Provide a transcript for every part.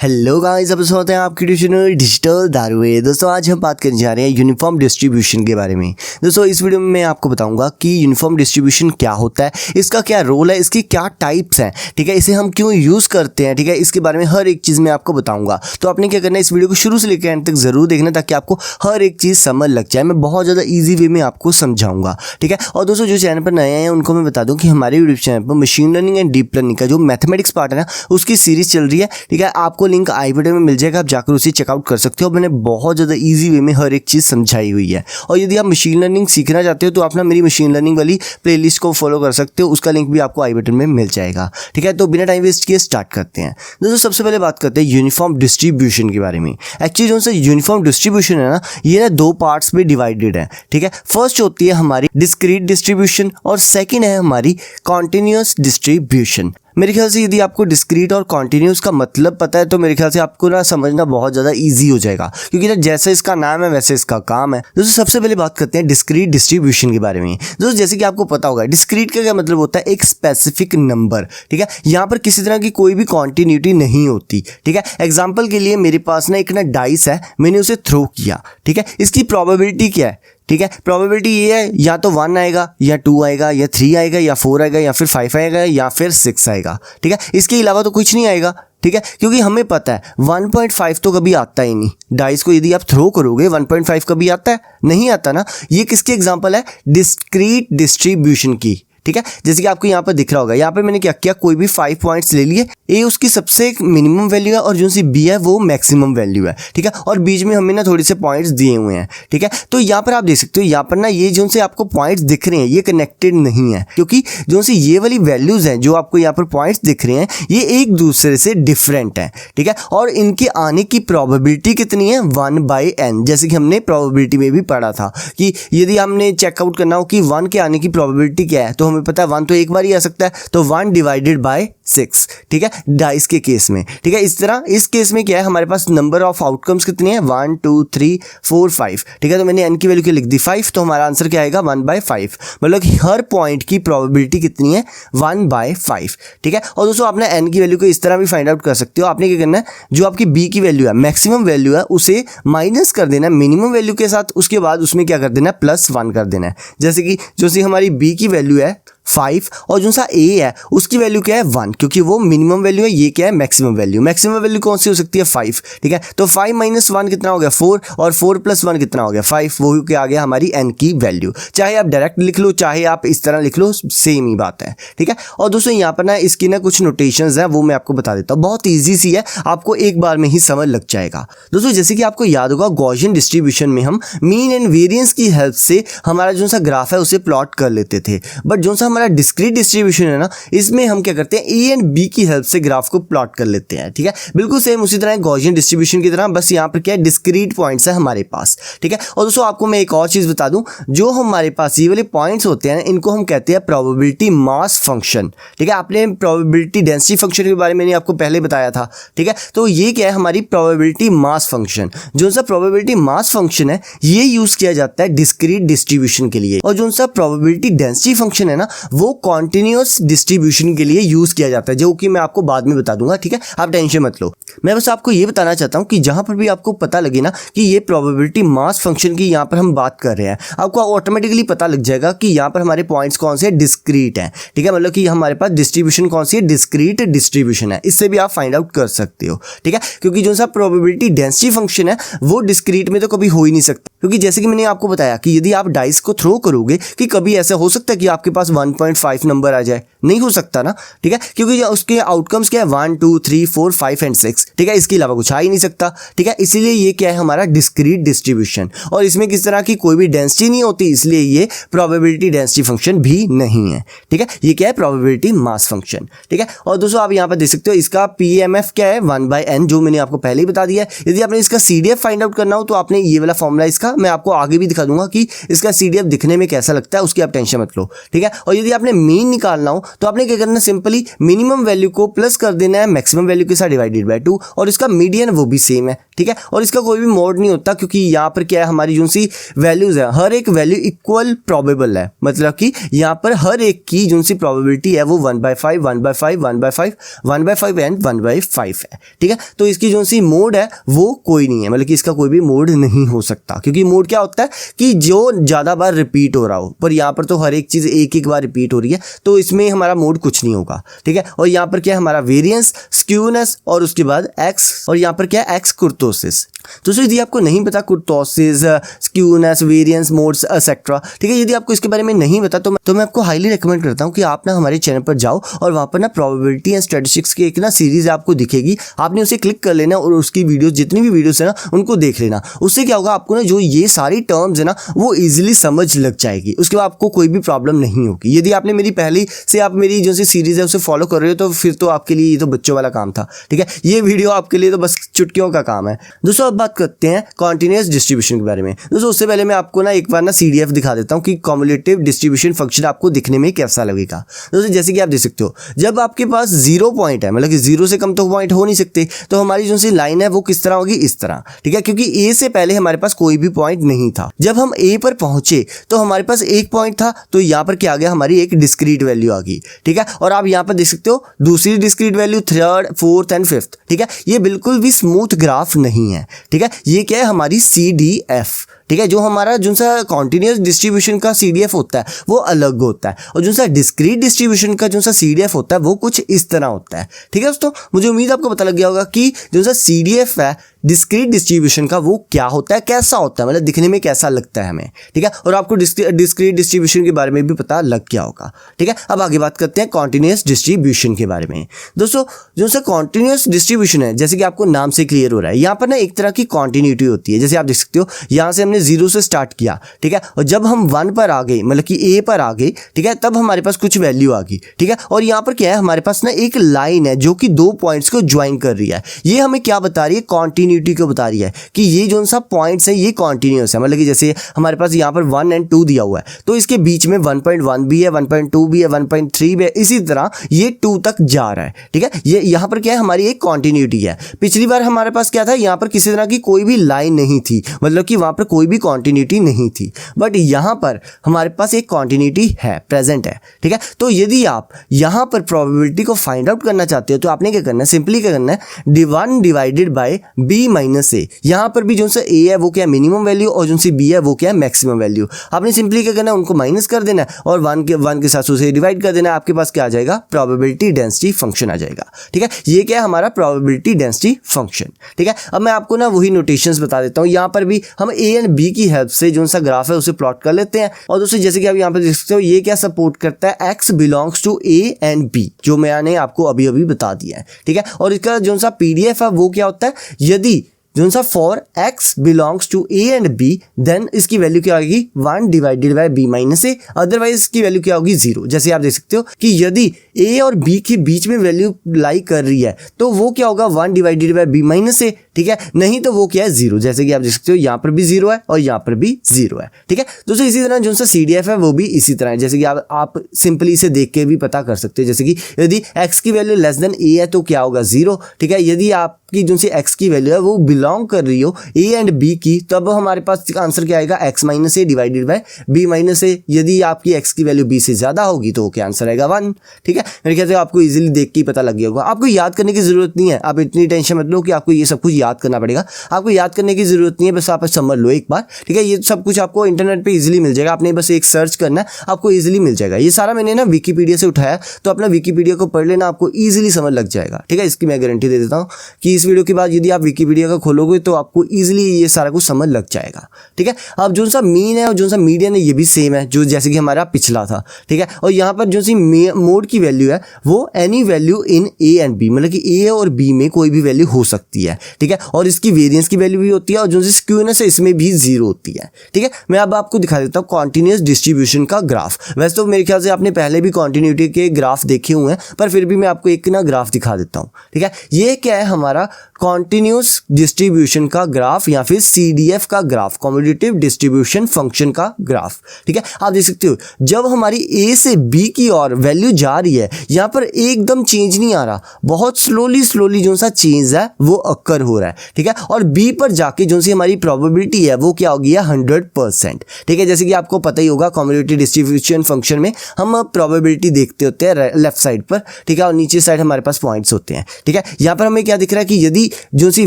Hello guys, अब स्वागत है आपकी ट्यूशन डिजिटल दारुए। दोस्तों आज हम बात करने जा रहे हैं यूनिफॉर्म डिस्ट्रीब्यूशन के बारे में। दोस्तों इस वीडियो में मैं आपको बताऊंगा कि यूनिफॉर्म डिस्ट्रीब्यूशन क्या होता है, इसका क्या रोल है, इसकी क्या टाइप्स हैं, ठीक है, इसे हम क्यों यूज़ करते हैं, ठीक है, इसके बारे में हर एक चीज़ मैं आपको बताऊंगा। तो आपने क्या करना है, इस वीडियो को शुरू से लेकर एंड तक जरूर देखना ताकि आपको हर एक चीज़ समझ लग जाए। मैं बहुत ज़्यादा ईजी वे में आपको समझाऊंगा, ठीक है। और दोस्तों जो चैनल पर नए हैं उनको मैं बता दूँ कि हमारे यूट्यूब चैनल पर machine learning and deep learning का जो मैथमेटिक्स पार्ट है ना, उसकी सीरीज चल रही है, ठीक है। आपको लिंक आई बटन में मिल जाएगा, आप जाकर उसे चेकआउट कर सकते हो। मैंने बहुत ज़्यादा इजी वे में हर एक चीज़ समझाई हुई है। और यदि आप मशीन लर्निंग सीखना चाहते हो तो आप ना मेरी मशीन लर्निंग वाली प्लेलिस्ट को फॉलो कर सकते हो, उसका लिंक भी आपको आई बटन में मिल जाएगा, ठीक है। तो बिना टाइम वेस्ट किए स्टार्ट करते हैं। दोस्तों सबसे पहले बात करते हैं यूनिफॉर्म डिस्ट्रीब्यूशन के बारे में। एक्चुअली जो सा यूनिफॉर्म डिस्ट्रीब्यूशन है ना, ये ना दो पार्ट्स में डिवाइडेड है, ठीक है। फर्स्ट होती है हमारी डिस्क्रीट डिस्ट्रीब्यूशन और सेकेंड है हमारी कॉन्टिन्यूअस डिस्ट्रीब्यूशन। मेरे ख्याल से यदि आपको डिस्क्रीट और कॉन्टिन्यूस का मतलब पता है तो मेरे ख्याल से आपको ना समझना बहुत ज़्यादा इजी हो जाएगा, क्योंकि ना जैसे इसका नाम है वैसे इसका काम है। दोस्तों सबसे पहले बात करते हैं डिस्क्रीट डिस्ट्रीब्यूशन के बारे में। दोस्तों जैसे कि आपको पता होगा डिस्क्रीट का क्या मतलब होता है, एक स्पेसिफिक नंबर, ठीक है। यहाँ पर किसी तरह की कोई भी कॉन्टिन्यूटी नहीं होती, ठीक है। एग्जाम्पल के लिए मेरे पास ना एक ना डाइस है, मैंने उसे थ्रो किया, ठीक है। इसकी प्रोबेबिलिटी क्या है, ठीक है। प्रोबेबिलिटी ये है या तो 1 आएगा या 2 आएगा या 3 आएगा या 4 आएगा या फिर 5 आएगा या फिर 6 आएगा, ठीक है। इसके अलावा तो कुछ नहीं आएगा, ठीक है, क्योंकि हमें पता है 1.5 तो कभी आता ही नहीं। डाइस को यदि आप थ्रो करोगे 1.5 कभी आता है, नहीं आता ना। ये किसकी एग्जांपल है, डिस्क्रीट डिस्ट्रीब्यूशन की, ठीक है। जैसे कि आपको यहाँ पर दिख रहा होगा, यहाँ पर मैंने क्या किया, कोई भी 5 पॉइंट्स ले लिए। ए उसकी सबसे मिनिमम वैल्यू है और जो सी बी है वो मैक्सिमम वैल्यू है, ठीक है। और बीच में हमें ना थोड़े से पॉइंट्स दिए हुए हैं, ठीक है। तो यहाँ पर आप देख सकते हो, यहाँ पर ना ये जो से आपको पॉइंट्स दिख रहे हैं ये कनेक्टेड नहीं है, क्योंकि जो सी ये वाली वैल्यूज हैं जो आपको यहाँ पर पॉइंट्स दिख रहे हैं ये एक दूसरे से डिफरेंट है, ठीक है। और इनके आने की प्रोबेबिलिटी कितनी है, 1/n। जैसे कि हमने प्रोबेबिलिटी में भी पढ़ा था कि यदि हमने चेकआउट करना हो कि 1 के आने की प्रोबेबिलिटी क्या है, तो हमें पता है 1 तो एक बार ही आ सकता है, तो 1/6, ठीक है, डाइस के केस में, ठीक है। इस तरह इस केस में क्या है, हमारे पास नंबर ऑफ आउटकम्स कितने हैं, 1 2 3 4 5, ठीक है। तो मैंने n की वैल्यू क्या लिख दी, 5, तो हमारा आंसर क्या आएगा 1/5। मतलब कि हर पॉइंट की प्रोबेबिलिटी कितनी है, 1/5, ठीक है। और दोस्तों आपने n की वैल्यू को इस तरह भी फाइंड आउट कर सकते हो। आपने क्या करना है, जो आपकी b की वैल्यू है, मैक्सिमम वैल्यू है, उसे माइनस कर देना है मिनिमम वैल्यू के साथ, उसके बाद उसमें क्या कर देना है, +1 कर देना है। जैसे कि जो सी हमारी b की वैल्यू है 5 और जो सा a है उसकी वैल्यू क्या है 1, क्योंकि वो मिनिमम वैल्यू है, ये क्या है मैक्सिमम वैल्यू। मैक्सिमम वैल्यू कौन सी हो सकती है, 5, ठीक है। तो 5 - 1 कितना हो गया, 4, और 4 + 1 कितना हो गया, 5। वो क्या आ गया, हमारी n की वैल्यू। चाहे आप डायरेक्ट लिख लो चाहे आप इस तरह लिख लो, सेम ही बात है, ठीक है। और दोस्तों यहाँ पर ना इसकी ना कुछ नोटेशंस हैं, वो मैं आपको बता देता हूँ। बहुत ईजी सी है, आपको एक बार में ही समझ लग जाएगा। दोस्तों जैसे कि आपको याद होगा गॉसियन डिस्ट्रीब्यूशन में हम मीन एंड वेरिएंस की हेल्प से हमारा जो सा ग्राफ है उसे प्लॉट कर लेते थे। बट जो सा हमारा डिस्क्रीट डिस्ट्रीब्यूशन है ना, इसमें हम क्या करते हैं, ए एंड बी की हेल्प से ग्राफ को प्लॉट कर लेते हैं, ठीक है। बिल्कुल सेम उसी तरह गॉसियन डिस्ट्रीब्यूशन की तरह, बस यहाँ पर क्या है, डिस्क्रीट पॉइंट्स है हमारे पास, ठीक है। और दोस्तों आपको मैं एक और चीज बता दूं, जो हमारे पास ये वाले पॉइंट्स होते हैं इनको हम कहते हैं प्रोबेबिलिटी मास फंक्शन, ठीक है। आपने प्रोबेबिलिटी डेंसिटी फंक्शन के बारे में मैंने आपको पहले बताया था, ठीक है। तो ये क्या है, हमारी प्रोबेबिलिटी मास फंक्शन। जो सा प्रोबेबिलिटी मास फंक्शन है ये यूज किया जाता है डिस्क्रीट डिस्ट्रीब्यूशन के लिए, और जो सा प्रोबेबिलिटी डेंसिटी फंक्शन है ना, वो कॉन्टिन्यूअस डिस्ट्रीब्यूशन के लिए यूज किया जाता है, जो कि मैं आपको बाद में बता दूंगा, ठीक है। आप टेंशन मत लो। मैं बस आपको ये बताना चाहता हूं कि जहां पर भी आपको पता लगे ना कि ये प्रोबेबिलिटी मास फंक्शन की यहाँ पर हम बात कर रहे हैं, आपको ऑटोमेटिकली पता लग जाएगा कि यहाँ पर हमारे पॉइंट्स कौन से डिस्क्रीट हैं, ठीक है। मतलब कि हमारे पास डिस्ट्रीब्यूशन कौन सी है, डिस्क्रीट डिस्ट्रीब्यूशन है। इससे भी आप फाइंड आउट कर सकते हो, ठीक है। क्योंकि जो सा प्रोबेबिलिटी डेंसिटी फंक्शन है वो डिस्क्रीट में तो कभी हो ही नहीं सकता, क्योंकि जैसे कि मैंने आपको बताया कि यदि आप डाइस को थ्रो करोगे कि कभी ऐसा हो सकता है कि आपके पास 1.5 नंबर आ जाए, नहीं हो सकता ना, ठीक है। क्योंकि उसके आउटकम्स क्या है, 1 2 3 4 5 एंड 6, ठीक है। इसके अलावा कुछ आ ही नहीं सकता, ठीक है। इसीलिए ये क्या है, हमारा डिस्क्रीट डिस्ट्रीब्यूशन, और इसमें किस तरह की कोई भी डेंसिटी नहीं होती, इसलिए ये प्रोबेबिलिटी डेंसिटी फंक्शन भी नहीं है, ठीक है। ये क्या है, प्रोबेबिलिटी मास फंक्शन, ठीक है। और दोस्तों आप यहाँ पर देख सकते हो इसका PMF क्या है, 1/n, जो मैंने आपको पहले ही बता दिया है। यदि आपने इसका CDF फाइंड आउट करना हो तो आपने ये वाला फॉर्मूला इसका था, मैं आपको आगे भी दिखा दूंगा कि इसका CDF दिखने में कैसा लगता है, उसकी आप टेंशन मत लो, ठीक है। और यदि आपने मीन निकालना हो तो आपने क्या करना है, सिंपली मिनिमम वैल्यू को प्लस कर देना है मैक्सिमम वैल्यू के साथ डिवाइडेड बाय 2, और इसका मीडियन वो भी सेम है, ठीक है। और इसका कोई भी मोड नहीं होता, क्योंकि यहाँ पर क्या है, हमारी जो सी वैल्यूज है हर एक वैल्यू इक्वल प्रोबेबल है, मतलब कि यहाँ पर हर एक की जो सी प्रोबेबिलिटी है वो 1/5 1/5 1/5 1/5 एंड 1/5 है, ठीक है। तो इसकी जो सी मोड है वो कोई नहीं है, मतलब कि इसका कोई भी मोड नहीं हो सकता, क्योंकि मोड क्या होता है कि जो ज़्यादा बार रिपीट हो रहा हो, पर यहाँ पर तो हर एक चीज़ एक एक बार रिपीट हो रही है, तो इसमें हमारा मोड कुछ नहीं होगा, ठीक है। और यहाँ पर क्या है हमारा वेरिएंस, स्क्यूनेस, और उसके बाद एक्स, और यहाँ पर क्या है एक्स कुर्तोसिस। तो यदि आपको नहीं पता kurtosis, skewness, variance, modes etcetera, ठीक है, यदि आपको इसके बारे में नहीं पता तो मैं आपको हाईली रिकमेंड करता हूँ कि आप ना हमारे चैनल पर जाओ और वहाँ पर ना प्रोबेबिलिटी एंड स्टैटिस्टिक्स की एक ना सीरीज आपको दिखेगी, आपने उसे क्लिक कर लेना और उसकी वीडियोस, जितनी भी वीडियोस है ना उनको देख लेना। उससे क्या होगा, आपको ना जो ये सारी टर्म्स है ना वो इजीली समझ लग जाएगी, उसके बाद आपको कोई भी प्रॉब्लम नहीं होगी। यदि आपने मेरी पहले से आप मेरी जो सी सीरीज है उसे फॉलो कर रहे हो तो फिर तो आपके लिए ये तो बच्चों वाला काम था, ठीक है। ये वीडियो आपके लिए तो बस चुटकियों का काम है। दोस्तों अब बात करते हैं कॉन्टिन्यूअस डिस्ट्रीब्यूशन के बारे में। दोस्तों उससे पहले मैं आपको ना एक बार ना CDF दिखा देता हूँ कि कम्युलेटिव डिस्ट्रीब्यूशन फंक्शन आपको दिखने में कैसा लगेगा। दोस्तों जैसे कि आप देख सकते हो, जब आपके पास 0 पॉइंट है, मतलब कि 0 से कम तो पॉइंट हो नहीं सकते, तो हमारी जो सी लाइन है वो किस तरह होगी, इस तरह, ठीक है, क्योंकि A से पहले हमारे पास कोई भी पॉइंट नहीं था। जब हम A पर पहुंचे तो हमारे पास एक पॉइंट था, तो यहाँ पर क्या आ गया, हमारी एक डिस्क्रीट वैल्यू आ गई, ठीक है। और आप यहाँ पर देख सकते हो दूसरी discrete value, third, fourth and fifth, ठीक है। ये बिल्कुल भी स्मूथ ग्राफ नहीं है, ठीक है। ये क्या है, हमारी CDF, ठीक है। जो हमारा जो सा कॉन्टिन्यूअस डिस्ट्रीब्यूशन का CDF होता है वो अलग होता है, और जो सा डिस्क्रीट डिस्ट्रीब्यूशन का जो सा CDF होता है वो कुछ इस तरह होता है, ठीक है। दोस्तों मुझे उम्मीद आपको पता लग गया होगा कि जो सा CDF है डिस्क्रीट डिस्ट्रीब्यूशन का वो क्या होता है, कैसा होता है, मतलब दिखने में कैसा लगता है हमें, ठीक है। और आपको डिस्क्रीट डिस्ट्रीब्यूशन के बारे में भी पता लग गया होगा, ठीक है। अब आगे बात करते हैं कॉन्टिन्यूअस डिस्ट्रीब्यूशन के बारे में। दोस्तों जो सा कॉन्टिन्यूअस डिस्ट्रीब्यूशन है, जैसे कि आपको नाम से क्लियर हो रहा है, यहाँ पर ना एक तरह की कॉन्टिन्यूटी होती है। जैसे आप देख सकते हो यहाँ से हमने 0 से स्टार्ट किया, ठीक है, और जब हम 1 पर आ गए, मतलब कि A पर आ गए, ठीक है, तब हमारे पास कुछ वैल्यू आ गई, ठीक है। और यहाँ पर क्या है, हमारे पास ना एक लाइन है जो कि 2 पॉइंट्स को ज्वाइन कर रही है। ये हमें क्या बता रही है, कॉन्टिन्यूटी को बता रही है कि ये जो सा पॉइंट्स है ये कॉन्टिन्यूअस है, मतलब कि जैसे हमारे पास यहाँ पर 1 और 2 दिया हुआ है, तो इसके बीच में 1.1 भी है, 1.2 भी है, 1.3 भी है, इसी तरह ये 2 तक जा रहा है, ठीक है। ये यहाँ पर क्या है, हमारी एक कॉन्टिन्यूटी है। पिछली बार हमारे पास क्या था, यहाँ पर किसी तरह की कोई भी लाइन नहीं थी, मतलब कि वहाँ पर कोई भी कॉन्टिन्यूटी नहीं थी, बट यहाँ पर हमारे पास एक कॉन्टिन्यूटी है, प्रेजेंट है, ठीक है। तो यदि आप यहाँ पर प्रोबेबिलिटी को फाइंड आउट करना चाहते हो तो आपने क्या करना है, सिंपली क्या करना है, 1 divided by B minus A। यहाँ पर भी जो सा A है वो क्या है, मिनिमम वैल्यू, और जो सी B है वो क्या है, मैक्सिमम वैल्यू। आपने सिंपली क्या करना है, उनको माइनस कर देना है और 1 के साथ उसे डिवाइड कर देना है। आपके पास क्या आ जाएगा, प्रोबेबिलिटी डेंसिटी फंक्शन आ जाएगा, ठीक है। ये क्या है, हमारा प्रोबेबिलिटी डेंसिटी फंक्शन, ठीक है। अब मैं आपको ना वही नोटेशंस बता देता हूँ। यहाँ पर भी हम A एंड B की हेल्प से जो सा ग्राफ है उसे प्लॉट कर लेते हैं। और दोस्तों जैसे कि आप यहाँ पर देख सकते हो, ये क्या सपोर्ट करता है, x belongs to A and B, जो मैंने आपको अभी अभी बता दिया है, ठीक है। और इसका जो सा PDF है वो क्या होता है, यदि जो सा for x belongs to A and B, then इसकी वैल्यू क्या होगी, 1 divided by B minus A, otherwise इसकी वैल्यू क्या होगी, 0। जैसे आप देख सकते हो कि यदि A और B के बीच में वैल्यू लाई कर रही है तो वो क्या होगा, 1 divided by B minus A, ठीक है, नहीं तो वो क्या है, 0। जैसे कि आप देख सकते हो यहाँ पर भी 0 है और यहाँ पर भी 0 है, ठीक है। दोस्तों इसी तरह जो सा CDF है वो भी इसी तरह है, जैसे कि आप सिंपली इसे देख के भी पता कर सकते हो। जैसे कि यदि x की वैल्यू लेस देन A है तो क्या होगा, 0, ठीक है। यदि आपकी जो सी x की वैल्यू है वो बिलोंग कर रही हो A एंड B की, तब हमारे पास आंसर क्या आएगा, x minus A divided by B minus A। यदि आपकी x की वैल्यू B से ज़्यादा होगी तो क्या आंसर आएगा, 1, ठीक है। मेरे ख्याल से आपको इजीली देख के ही पता लग गया होगा। आपको याद करने की जरूरत नहीं है, आप इतनी टेंशन मत लो कि आपको ये सब कुछ याद करना पड़ेगा। आपको याद करने की जरूरत नहीं है, बस आप समझ लो एक बार, ठीक है। ये सब कुछ आपको इंटरनेट पे इजीली मिल जाएगा, आपने बस एक सर्च करना है, आपको इजीली मिल जाएगा। ये सारा मैंने ना विकीपीडिया से उठाया, तो अपना विकीपीडिया को पढ़ लेना, आपको इजीली समझ लग जाएगा, ठीक है। इसकी मैं गारंटी दे देता हूँ कि इस वीडियो के बाद यदि आप विकीपीडिया का खोलोगे तो आपको ईजिली ये सारा कुछ समझ लग जाएगा, ठीक है। अब जो सा मीन है और जो सा मीडियन है ये भी सेम है, जो जैसे कि हमारा पिछला था, ठीक है। और यहाँ पर जो सी मोड की वैल्यू है वो any value in A and B, मतलब कि A और B में कोई भी वैल्यू हो सकती है, ठीक है। और इसकी वेरिएंस की वैल्यू भी होती है, और जो सी स्क्यूनेस है इसमें भी 0 होती है, ठीक है। मैं अब आपको दिखा देता हूँ कॉन्टिन्यूअस डिस्ट्रीब्यूशन का ग्राफ। वैसे तो मेरे ख्याल से आपने पहले भी कॉन्टिन्यूटी के ग्राफ देखे हुए हैं, पर फिर भी मैं आपको एक ना ग्राफ दिखा देता हूँ, ठीक है। ये क्या है, हमारा कॉन्टिन्यूअस डिस्ट्रीब्यूशन का ग्राफ या फिर CDF का ग्राफ, कम्यूटेटिव डिस्ट्रीब्यूशन फंक्शन का ग्राफ। ठीक है, आप देख सकते हो जब हमारी A से B की ओर वैल्यू जा रही है, यहाँ पर एकदम चेंज नहीं आ रहा, बहुत स्लोली जो सा चेंज है वो अक्कर हो रहा है। ठीक है, और B पर जाके जो सी हमारी प्रोबेबिलिटी है वो क्या होगी, 100%। ठीक है, जैसे कि आपको पता ही होगा कम्यूटेटिव डिस्ट्रीब्यूशन फंक्शन में हम प्रोबेबिलिटी देखते होते हैं लेफ्ट साइड पर। ठीक है, और नीचे साइड हमारे पास पॉइंट्स होते हैं। ठीक है, यहाँ पर हमें क्या दिख रहा है कि यदि जो सी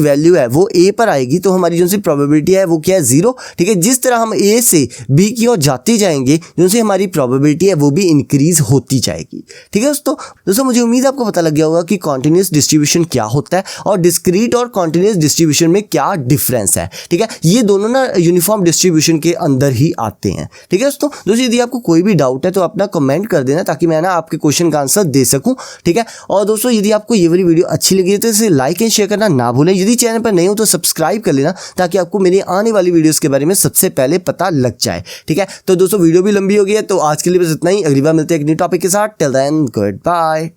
वैल्यू है वो A पर आएगी तो हमारी जो सी प्रोबेबिलिटी है वो क्या है, 0। ठीक है, जिस तरह हम A से B की ओर जाते जाएंगे जो सी हमारी प्रोबेबिलिटी है वो भी इंक्रीज होती जाएगी। ठीक है दोस्तों मुझे उम्मीद है आपको पता लग गया होगा कि कॉन्टिन्यूस डिस्ट्रीब्यूशन क्या होता है और डिस्क्रीट और कॉन्टिन्यूस डिस्ट्रीब्यूशन में क्या डिफरेंस है। ठीक है, ये दोनों ना यूनिफॉर्म डिस्ट्रीब्यूशन के अंदर ही आते हैं। ठीक है दोस्तों यदि आपको कोई भी डाउट है तो अपना कमेंट कर देना ताकि मैं ना आपके क्वेश्चन का आंसर दे सकूं। ठीक है, और दोस्तों यदि आपको ये वाली वीडियो अच्छी लगी है तो इसे लाइक एंड शेयर करना ना भूलें। यदि चैनल पर नए हो तो सब्सक्राइब कर लेना ताकि आपको मेरी आने वाली वीडियोस के बारे में सबसे पहले पता लग जाए। ठीक है, तो दोस्तों वीडियो भी लंबी हो गई है तो आज के लिए बस इतना ही। अगली बार मिलते हैं एक न्यू टॉपिक के साथ। Till then good bye.